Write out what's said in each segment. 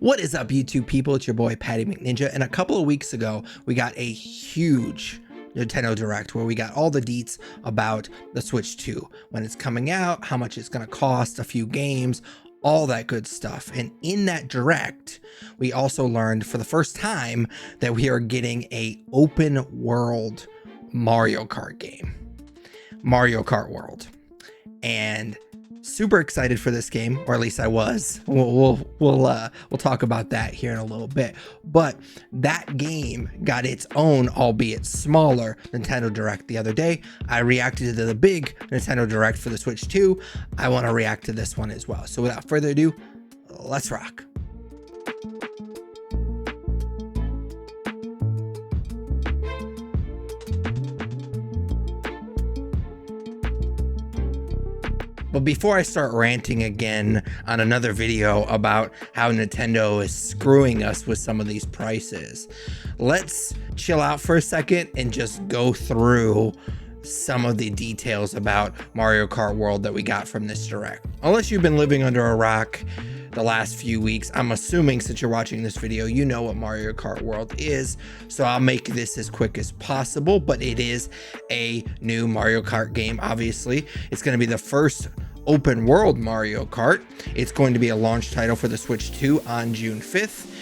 What is up, YouTube people? It's your boy Patty McNinja, and a couple of weeks ago we got a huge Nintendo Direct where we got all the deets about the Switch 2, when it's coming out, how much it's going to cost, a few games, all that good stuff. And in that Direct, we also learned for the first time that we are getting a open world Mario Kart game, Mario Kart World. And super excited for this game, or at least I was. We'll talk about that here in a little bit. But that game got its own, albeit smaller, Nintendo Direct the other day. I reacted to the big Nintendo Direct for the Switch 2. I want to react to this one as well. So without further ado, let's rock. But before I start ranting again on another video about how Nintendo is screwing us with some of these prices, let's chill out for a second and just go through some of the details about Mario Kart World that we got from this Direct. Unless you've been living under a rock the last few weeks, I'm assuming since you're watching this video, you know what Mario Kart World is. So I'll make this as quick as possible, but it is a new Mario Kart game. Obviously, it's going to be the first open world Mario Kart. It's going to be a launch title for the Switch 2 on June 5th.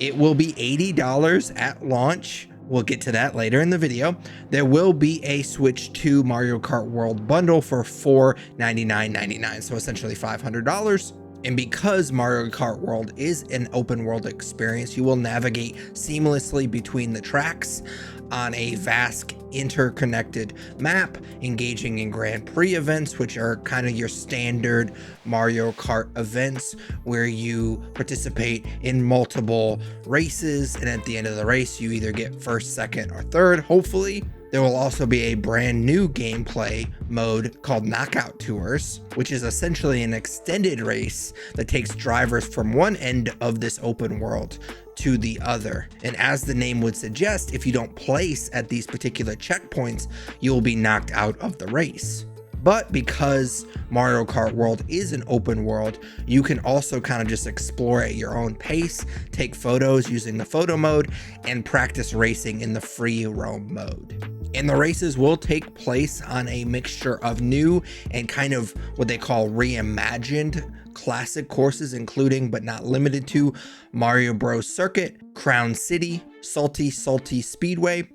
It will be $80 at launch. We'll get to that later in the video. There will be a Switch 2 Mario Kart World bundle for $499.99, so essentially $500. And because Mario Kart World is an open world experience, you will navigate seamlessly between the tracks on a vast interconnected map, engaging in Grand Prix events, which are kind of your standard Mario Kart events where you participate in multiple races, and at the end of the race you either get first, second, or third, hopefully. There will also be a brand new gameplay mode called Knockout Tours, which is essentially an extended race that takes drivers from one end of this open world to the other. And as the name would suggest, if you don't place at these particular checkpoints, you will be knocked out of the race. But because Mario Kart World is an open world, you can also kind of just explore at your own pace, take photos using the photo mode, and practice racing in the free roam mode. And the races will take place on a mixture of new and kind of what they call reimagined classic courses, including but not limited to Mario Bros. Circuit, Crown City, Salty Speedway,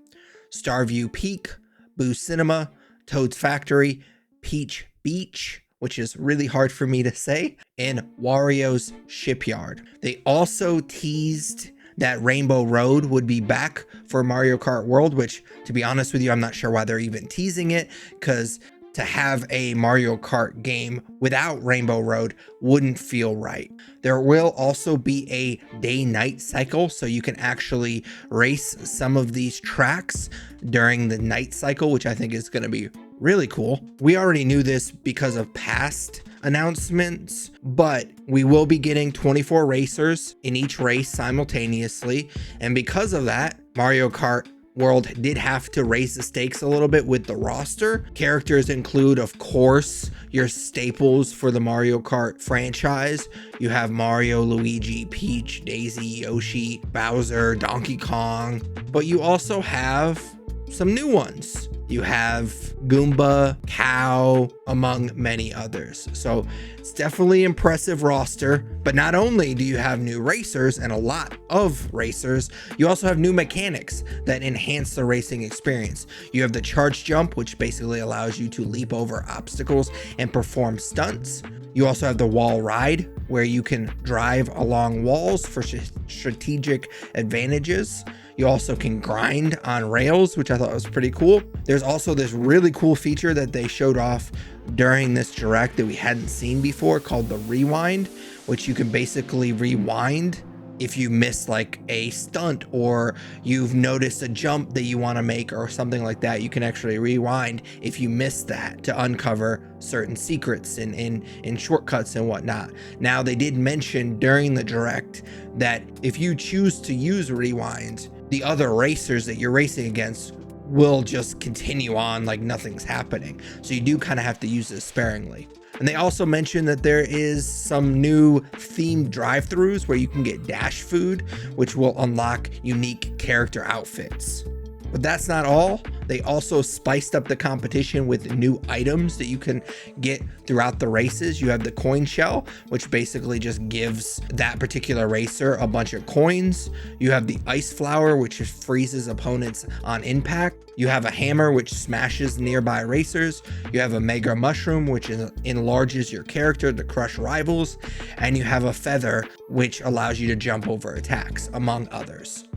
Starview Peak, Boo Cinema, Toad's Factory, Peach Beach, which is really hard for me to say, and Wario's Shipyard. They also teased that Rainbow Road would be back for Mario Kart World, which, to be honest with you, I'm not sure why they're even teasing it, because to have a Mario Kart game without Rainbow Road wouldn't feel right. There will also be a day-night cycle, so you can actually race some of these tracks during the night cycle, which I think is going to be really cool. We already knew this because of past announcements, but we will be getting 24 racers in each race simultaneously. And because of that, Mario Kart World did have to raise the stakes a little bit with the roster. Characters include, of course, your staples for the Mario Kart franchise. You have Mario, Luigi, Peach, Daisy, Yoshi, Bowser, Donkey Kong, but you also have some new ones. You have Goomba, Cow, among many others. So it's definitely an impressive roster. But not only do you have new racers and a lot of racers, you also have new mechanics that enhance the racing experience. You have the charge jump, which basically allows you to leap over obstacles and perform stunts. You also have the wall ride, where you can drive along walls for strategic advantages. You also can grind on rails, which I thought was pretty cool. There's also this really cool feature that they showed off during this Direct that we hadn't seen before called the rewind, which you can basically rewind if you miss like a stunt or you've noticed a jump that you want to make or something like that. You can actually rewind if you miss that to uncover certain secrets and shortcuts and whatnot. Now, they did mention during the Direct that if you choose to use rewind, the other racers that you're racing against will just continue on like nothing's happening. So you do kind of have to use this sparingly. And they also mentioned that there is some new themed drive-thrus where you can get dash food, which will unlock unique character outfits. But that's not all. They also spiced up the competition with new items that you can get throughout the races. You have the coin shell, which basically just gives that particular racer a bunch of coins. You have the ice flower, which freezes opponents on impact. You have a hammer, which smashes nearby racers. You have a mega mushroom, which enlarges your character to crush rivals. And you have a feather, which allows you to jump over attacks, among others.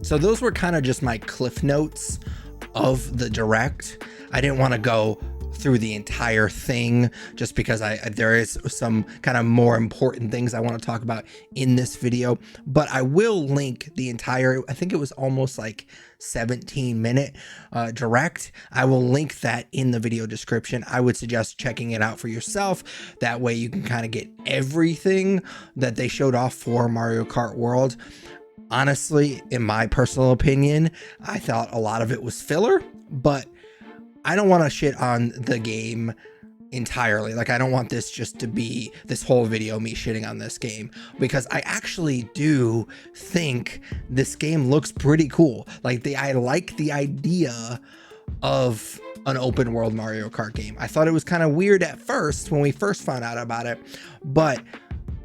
So those were kind of just my cliff notes of the Direct. I didn't want to go through the entire thing just because there is some kind of more important things I want to talk about in this video, but I will link the entire, I think it was almost like 17-minute Direct. I will link that in the video description. I would suggest checking it out for yourself. That way you can kind of get everything that they showed off for Mario Kart World. Honestly, in my personal opinion, I thought a lot of it was filler, but I don't want to shit on the game entirely. Like, I don't want this just to be this whole video me shitting on this game, because I actually do think this game looks pretty cool. Like, I like the idea of an open world Mario Kart game. I thought it was kind of weird at first when we first found out about it, but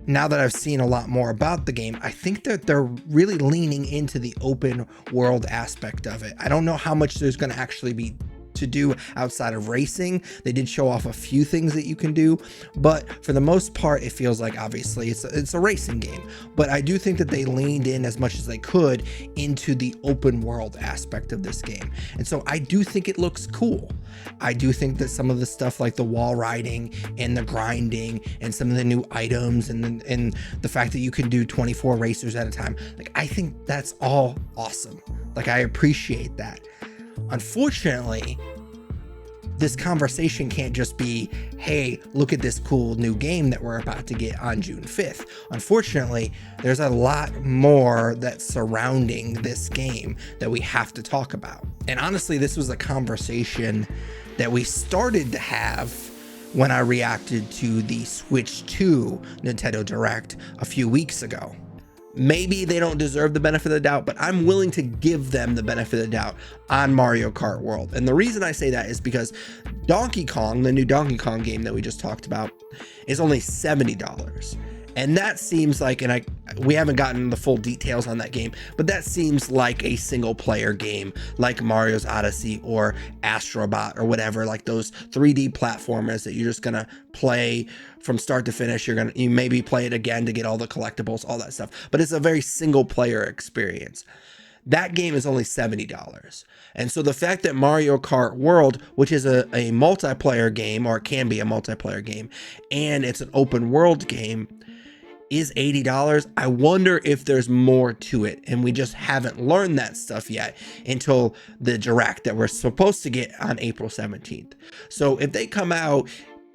now that I've seen a lot more about the game, I think that they're really leaning into the open world aspect of it. I don't know how much there's going to actually be to do outside of racing. They did show off a few things that you can do, but for the most part, it feels like obviously it's a racing game. But I do think that they leaned in as much as they could into the open world aspect of this game. And so I do think it looks cool. I do think that some of the stuff like the wall riding and the grinding and some of the new items and the fact that you can do 24 racers at a time, like, I think that's all awesome. Like, I appreciate that. Unfortunately, this conversation can't just be, hey, look at this cool new game that we're about to get on June 5th. Unfortunately, there's a lot more that's surrounding this game that we have to talk about. And honestly, this was a conversation that we started to have when I reacted to the Switch 2 Nintendo Direct a few weeks ago. Maybe they don't deserve the benefit of the doubt, but I'm willing to give them the benefit of the doubt on Mario Kart World. And the reason I say that is because Donkey Kong, the new Donkey Kong game that we just talked about, is only $70. And that seems like, and we haven't gotten the full details on that game, but that seems like a single player game like Mario's Odyssey or Astrobot or whatever, like those 3D platformers that you're just gonna play from start to finish. You maybe play it again to get all the collectibles, all that stuff, but it's a very single player experience. That game is only $70. And so the fact that Mario Kart World, which is a multiplayer game, or it can be a multiplayer game, and it's an open world game, is $80. I wonder if there's more to it, and we just haven't learned that stuff yet until the Direct that we're supposed to get on April 17th. So if they come out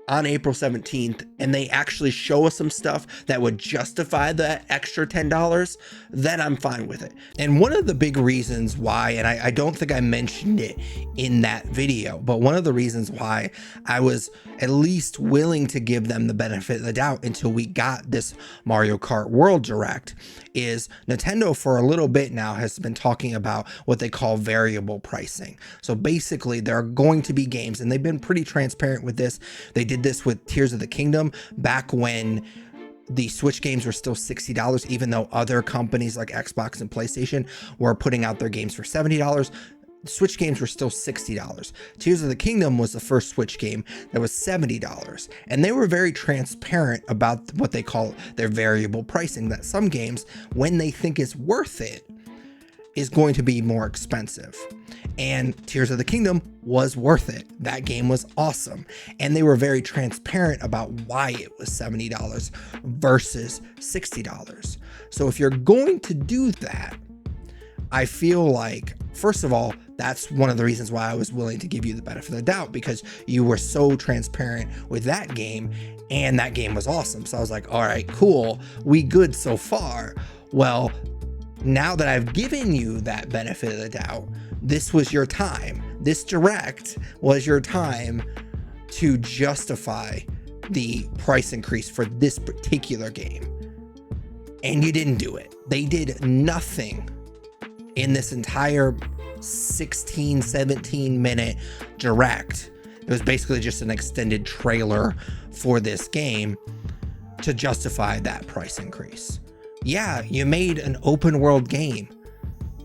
on April 17th and they actually show us some stuff that would justify that extra $10, then I'm fine with it. And one of the big reasons why, and I don't think I mentioned it in that video, but one of the reasons why I was at least willing to give them the benefit of the doubt until we got this Mario Kart World Direct is Nintendo for a little bit now has been talking about what they call variable pricing. So basically there are going to be games, and they've been pretty transparent with this. They did this with Tears of the Kingdom back when the Switch games were still $60, even though other companies like Xbox and PlayStation were putting out their games for $70. Switch games were still $60. Tears of the Kingdom was the first Switch game that was $70. And they were very transparent about what they call their variable pricing, that some games, when they think it's worth it, is going to be more expensive. And Tears of the Kingdom was worth it. That game was awesome. And they were very transparent about why it was $70 versus $60. So if you're going to do that, I feel like, first of all, that's one of the reasons why I was willing to give you the benefit of the doubt, because you were so transparent with that game, and that game was awesome. So I was like, all right, cool, we good so far. Well, now that I've given you that benefit of the doubt, this was your time. This Direct was your time to justify the price increase for this particular game. And you didn't do it. They did nothing in this entire 16, 17 minute direct. It was basically just an extended trailer for this game to justify that price increase. Yeah, you made an open world game.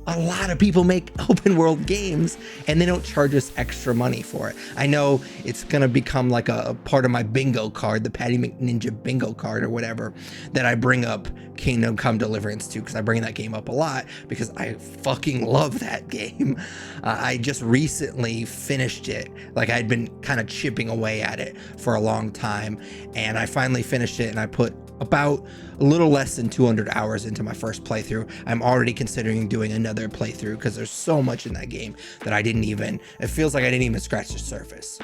A lot of people make open world games and they don't charge us extra money for it. I know it's gonna become like a part of my bingo card, the Patty McNinja bingo card or whatever, that I bring up Kingdom Come Deliverance to, because I bring that game up a lot because I fucking love that game. I just recently finished it. Like, I'd been kind of chipping away at it for a long time, and I finally finished it, and I put about a little less than 200 hours into my first playthrough. I'm already considering doing another playthrough because there's so much in that game that it feels like I didn't even scratch the surface.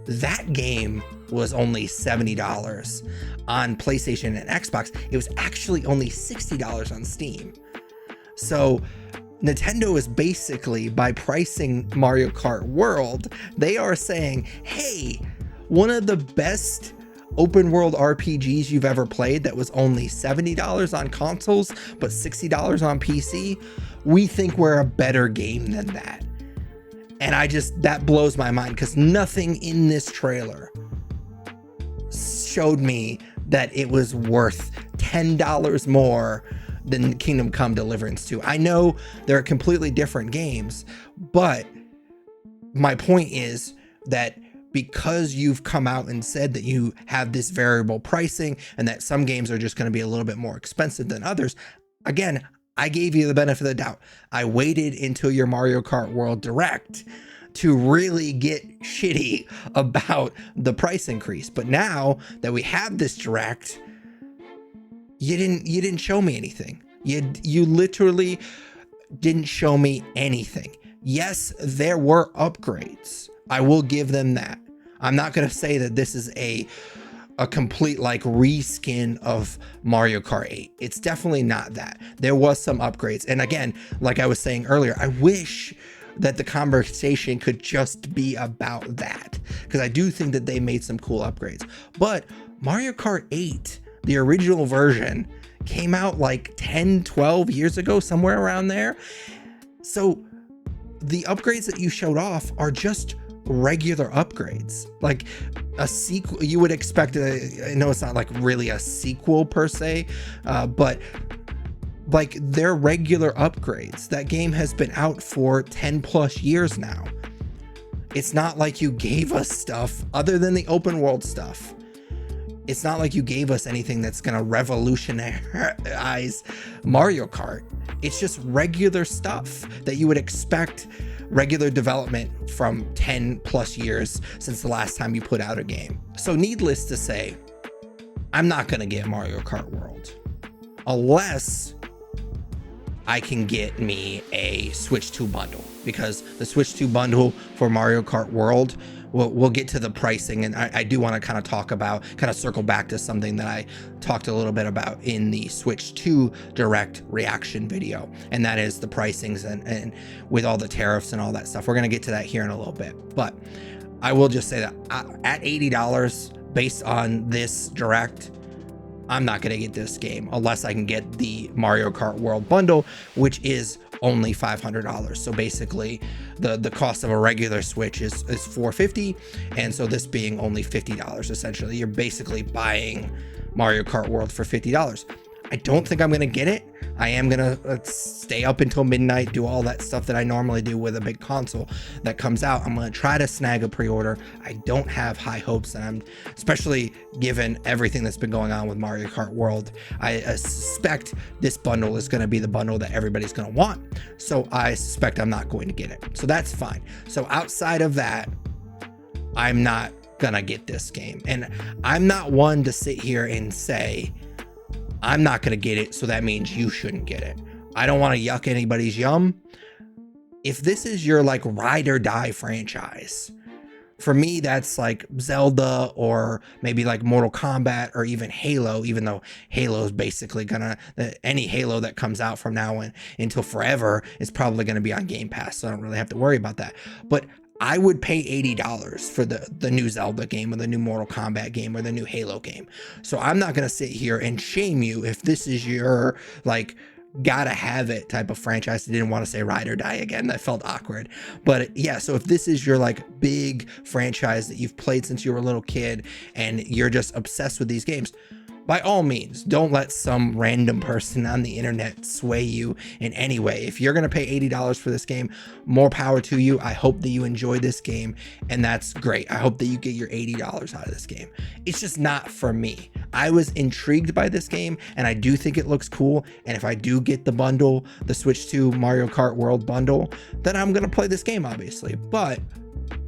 That game was only $70 on PlayStation and Xbox. It was actually only $60 on Steam. So Nintendo is basically, by pricing Mario Kart World, they are saying, hey, one of the best open world RPGs you've ever played that was only $70 on consoles but $60 on PC, we think we're a better game than that. And that blows my mind, because nothing in this trailer showed me that it was worth $10 more than Kingdom Come Deliverance 2. I know they're completely different games, but my point is that because you've come out and said that you have this variable pricing and that some games are just going to be a little bit more expensive than others, again, I gave you the benefit of the doubt. I waited until your Mario Kart World Direct to really get shitty about the price increase. But now that we have this Direct, you didn't show me anything. You literally didn't show me anything. Yes, there were upgrades. I will give them that. I'm not going to say that this is a complete like reskin of Mario Kart 8. It's definitely not that. There was some upgrades. And again, like I was saying earlier, I wish that the conversation could just be about that, because I do think that they made some cool upgrades. But Mario Kart 8, the original version, came out like 10, 12 years ago, somewhere around there. So the upgrades that you showed off are just regular upgrades, like a sequel. You would expect I know it's not like really a sequel per se, but like they're regular upgrades. That game has been out for 10 plus years now. It's not like you gave us stuff other than the open world stuff. It's not like you gave us anything that's gonna revolutionize Mario Kart. It's just regular stuff that you would expect, regular development from 10 plus years since the last time you put out a game. So needless to say, I'm not gonna get Mario Kart World unless I can get me a Switch 2 bundle, because the Switch 2 bundle for Mario Kart World, we'll get to the pricing, and I do want to kind of circle back to something that I talked a little bit about in the Switch 2 Direct reaction video, and that is the pricings and with all the tariffs and all that stuff. We're going to get to that here in a little bit, but I will just say that at $80 based on this Direct, I'm not going to get this game unless I can get the Mario Kart World bundle, which is only $500. So basically the cost of a regular Switch is $450, and so this being only $50, essentially you're basically buying Mario Kart World for $50. I don't think I'm going to get it. I am going to stay up until midnight, do all that stuff that I normally do with a big console that comes out. I'm going to try to snag a pre-order. I don't have high hopes, and especially given everything that's been going on with Mario Kart World, I suspect this bundle is going to be the bundle that everybody's going to want. So I suspect I'm not going to get it. So that's fine. So outside of that, I'm not going to get this game. And I'm not one to sit here and say, I'm not going to get it, so that means you shouldn't get it. I don't want to yuck anybody's yum. If this is your like ride or die franchise, for me, that's like Zelda or maybe like Mortal Kombat or even Halo, even though Halo is basically any Halo that comes out from now until forever is probably going to be on Game Pass. So I don't really have to worry about that. But I would pay $80 for the new Zelda game or the new Mortal Kombat game or the new Halo game. So I'm not going to sit here and shame you if this is your like gotta have it type of franchise. I didn't want to say ride or die again. That felt awkward. But yeah, so if this is your like big franchise that you've played since you were a little kid and you're just obsessed with these games, by all means, don't let some random person on the internet sway you in any way. If you're going to pay $80 for this game, more power to you. I hope that you enjoy this game, and that's great. I hope that you get your $80 out of this game. It's just not for me. I was intrigued by this game, and I do think it looks cool. And if I do get the bundle, the Switch 2 Mario Kart World bundle, then I'm going to play this game, obviously. But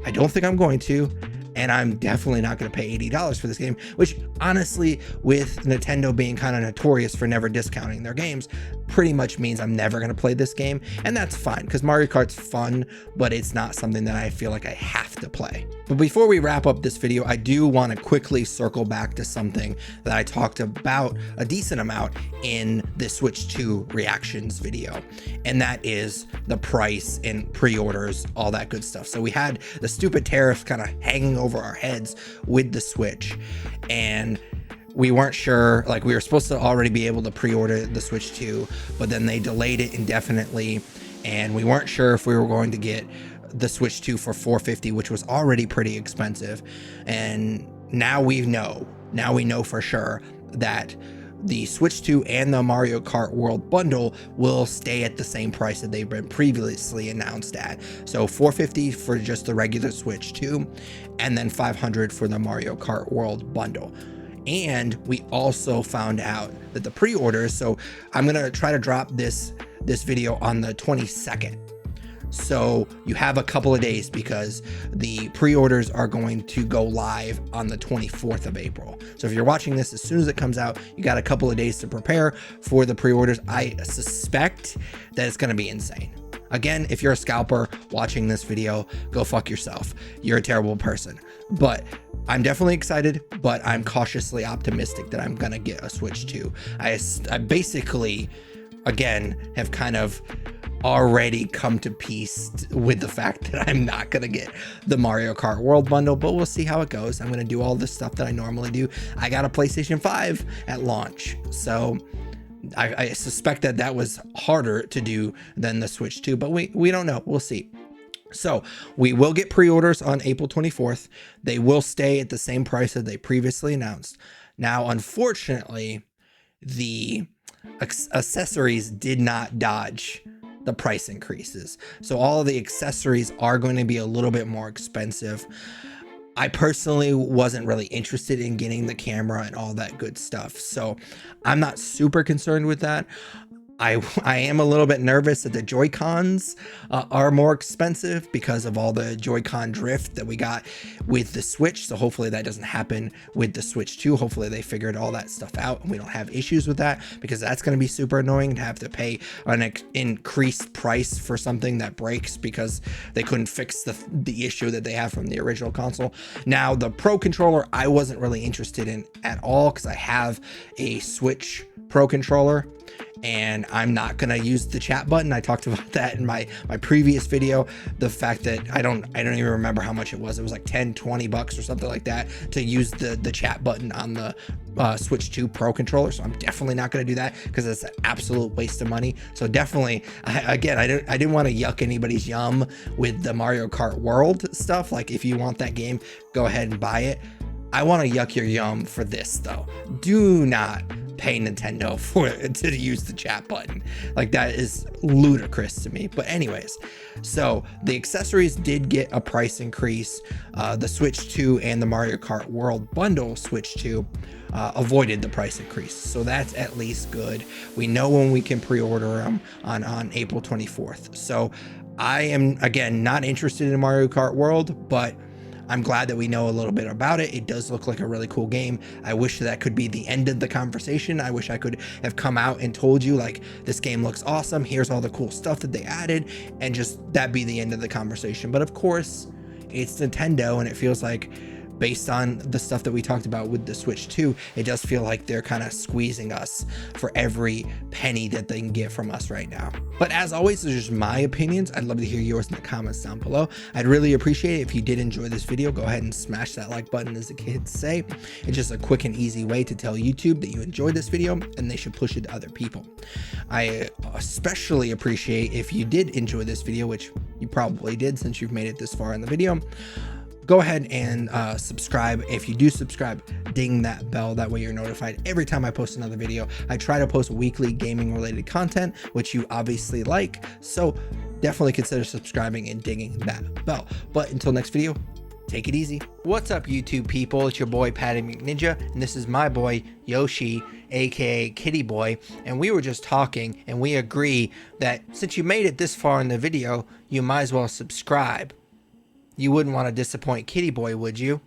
I don't think I'm going to. And I'm definitely not going to pay $80 for this game, which honestly, with Nintendo being kind of notorious for never discounting their games, pretty much means I'm never going to play this game. And that's fine, because Mario Kart's fun, but it's not something that I feel like I have to play. But before we wrap up this video, I do want to quickly circle back to something that I talked about a decent amount in the Switch 2 reactions video. And that is the price and pre-orders, all that good stuff. So we had the stupid tariffs kind of hanging over our heads with the Switch, and we weren't sure, like we were supposed to already be able to pre-order the Switch 2, but then they delayed it indefinitely, and we weren't sure if we were going to get the Switch 2 for $450, which was already pretty expensive. And now we know for sure that the Switch 2 and the Mario Kart World bundle will stay at the same price that they've been previously announced at. So $450 for just the regular Switch 2, and then $500 for the Mario Kart World bundle. And we also found out that the pre-orders, so I'm gonna try to drop this video on the 22nd. So you have a couple of days, because the pre-orders are going to go live on the 24th of April. So if you're watching this as soon as it comes out, you got a couple of days to prepare for the pre-orders. I suspect that it's going to be insane. Again, if you're a scalper watching this video, go fuck yourself. You're a terrible person. But I'm definitely excited, but I'm cautiously optimistic that I'm going to get a Switch 2. I basically, again, have kind of already come to peace with the fact that I'm not gonna get the Mario Kart World bundle, but we'll see how it goes. I'm gonna do all the stuff that I normally do. I got a PlayStation 5 at launch, so I suspect that was harder to do than the Switch 2, but we don't know. We'll see. So we will get pre-orders on April 24th. They will stay at the same price that they previously announced. Now, unfortunately, the accessories did not dodge the price increases. So all of the accessories are going to be a little bit more expensive. I personally wasn't really interested in getting the camera and all that good stuff, so I'm not super concerned with that. I am a little bit nervous that the Joy-Cons are more expensive because of all the Joy-Con drift that we got with the Switch. So hopefully that doesn't happen with the Switch 2. Hopefully they figured all that stuff out and we don't have issues with that, because that's going to be super annoying to have to pay an increased price for something that breaks because they couldn't fix the issue that they have from the original console. Now, the Pro controller, I wasn't really interested in at all, because I have a Switch Pro controller and I'm not gonna use the chat button. I talked about that in my previous video. The fact that I don't even remember how much it was. It was like 10, 20 bucks or something like that to use the chat button on the Switch 2 Pro controller. So I'm definitely not gonna do that, because it's an absolute waste of money. So definitely, I didn't want to yuck anybody's yum with the Mario Kart World stuff. Like, if you want that game, go ahead and buy it. I want to yuck your yum for this though. Do not pay Nintendo to use the chat button. Like, that is ludicrous to me. But anyways, so the accessories did get a price increase. The Switch 2 and the Mario Kart World bundle Switch 2 avoided the price increase, so that's at least good. We know when we can pre-order them on April 24th. So I am, again, not interested in Mario Kart World, but I'm glad that we know a little bit about it. It does look like a really cool game. I wish that could be the end of the conversation. I wish I could have come out and told you, like, this game looks awesome, here's all the cool stuff that they added, and just that be the end of the conversation. But of course, it's Nintendo, and it feels like based on the stuff that we talked about with the Switch 2, it does feel like they're kind of squeezing us for every penny that they can get from us right now. But as always, those are just my opinions. I'd love to hear yours in the comments down below. I'd really appreciate it if you did enjoy this video. Go ahead and smash that like button, as the kids say. It's just a quick and easy way to tell YouTube that you enjoyed this video and they should push it to other people. I especially appreciate if you did enjoy this video, which you probably did since you've made it this far in the video. Go ahead and subscribe. If you do subscribe, ding that bell. That way you're notified every time I post another video. I try to post weekly gaming related content, which you obviously like. So definitely consider subscribing and dinging that bell. But until next video, take it easy. What's up, YouTube people? It's your boy Patty McNinja, and this is my boy Yoshi, aka Kitty Boy. And we were just talking, and we agree that since you made it this far in the video, you might as well subscribe. You wouldn't want to disappoint Kitty Boy, would you?